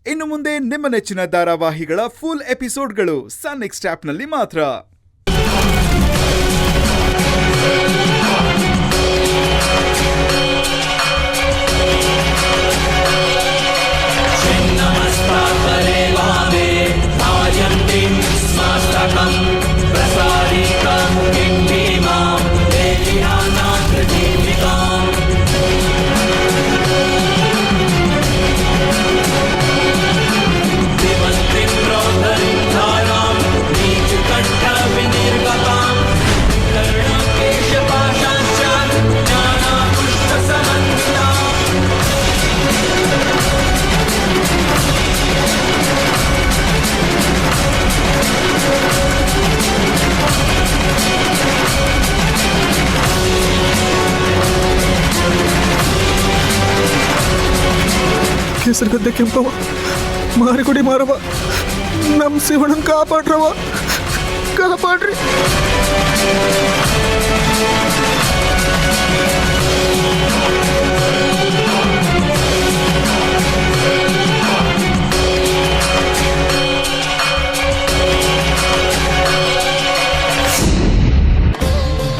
ಇನ್ನು ಮುಂದೆ ನಿಮ್ಮ ನೆಚ್ಚಿನ ಧಾರಾವಾಹಿಗಳ ಫುಲ್ ಎಪಿಸೋಡ್ಗಳು ಸನ್ ನೆಕ್ಸ್ಟ್ ಆಪ್ನಲ್ಲಿ ಮಾತ್ರ. ಕೇಸರಗದ್ದೆ ಕೆಂಪವ, ಮಾರಿಗುಡಿ ಮಾರವ, ನಮ್ಮ ಶಿವಣ್ಣನ ಕಾಪಾಡ್ರವ, ಕಾಪಾಡ್ರಿ.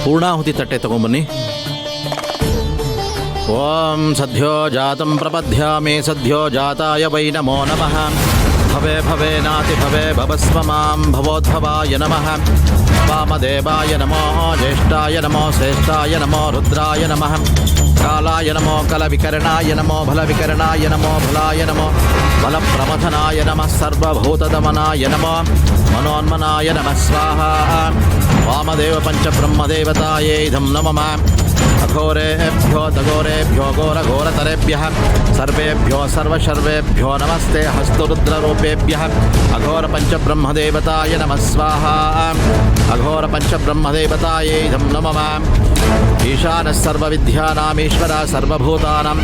ಪೂರ್ಣಾಹುತಿ ತಟ್ಟೆ ತಗೊಂಬನ್ನಿ. ಓಂ ಸದ್ಯೋ ಜಾತಂ ಪ್ರಪದ್ಯಾಮಿ ಸದ್ಯೋ ಜಾತಾಯ ವೈ ನಮೋ ನಮಃ. ಭವೆ ಭವೆ ನಾತಿ ಭವೆ ಭವಸ್ವ ಮಾಂ ಭವೋದ್ಭವಾಯ ನಮಃ. ವಾಮದೇವಾಯ ನಮೋ ಜ್ಯೇಷ್ಠಾಯ ನಮೋ ಶ್ರೇಷ್ಠಾಯ ನಮೋ ರುದ್ರಾಯ ನಮಃ. ಕಾಲಾಯ ನಮೋ ಕಲವಿಕರಣಾಯ ನಮೋ ಫಲವಿಕರಣಾಯ ನಮೋ ಫಲಾಯ ನಮೋ ಫಲಪ್ರಮಥನಾಯ ನಮಃ. ಸರ್ವಭೂತದಮನಾಯ ನಮೋ ಮನೋನ್ಮನಾಯ ನಮಃ ಸ್ವಾಹಾ. ವಾಮದೇವ ಪಂಚಬ್ರಹ್ಮದೇವತಾಯೇ ಇದಂ ನಮಃ. ಅಘೋರೇಭ್ಯೋ ತಘೋರೇಭ್ಯೋ ಘೋರಘೋರತರೇಭ್ಯಃ ಸರ್ವೇಭ್ಯೋ ಸರ್ವಶರ್ವೇಭ್ಯೋ ನಮಸ್ತೆ ಹಸ್ತರುದ್ರರೂಪೇಭ್ಯಃ. ಅಘೋರ ಪಂಚಬ್ರಹ್ಮದೇವತಾಯ ನಮಃ ಸ್ವಾಹಾ. ಅಘೋರ ಪಂಚಬ್ರಹ್ಮದೇವತಾಯೇ ಇದಂ ನಮಃ. ಈಶಾನಃ ಸರ್ವವಿದ್ಯಾನಾಮೀಶ್ವರ ಸರ್ವಭೂತಾನಾಂ.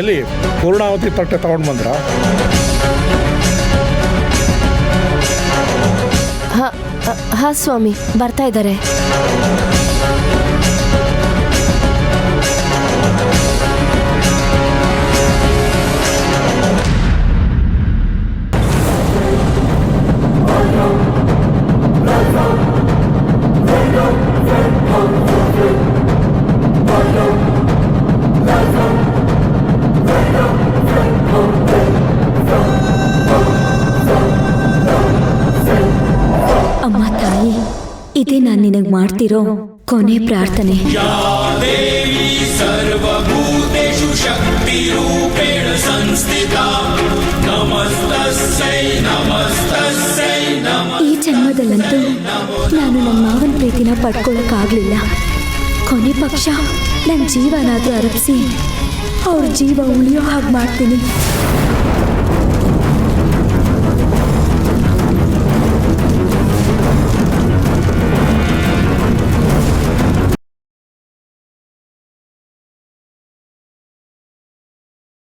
ಎಲ್ಲಿ ಪೂರ್ಣಾವತಿ ತಟ್ಟೆ ತಗೊಂಡು ಬಂದ್ರ? ಹಾ ಸ್ವಾಮಿ, ಬರ್ತಾ ಇದ್ದಾರೆ. ಅಮ್ಮ ತಾಯಿ, ಇದೇ ನಾನು ನಿನಗೆ ಮಾಡ್ತಿರೋ ಕೊನೆ ಪ್ರಾರ್ಥನೆ. ಈ ಜನ್ಮದಲ್ಲಂತೂ ನಾನು ನನ್ನ ಮಾವನ ಪ್ರೀತಿನ ಪಡ್ಕೊಳ್ಳೋಕ್ಕಾಗಲಿಲ್ಲ. ಕೊನೆ ಪಕ್ಷ ನನ್ನ ಜೀವನಾದರೂ ಅರಗಿಸಿ ಅವ್ರ ಜೀವ ಉಳಿಯೋ ಹಾಗೆ ಮಾಡ್ತೀನಿ.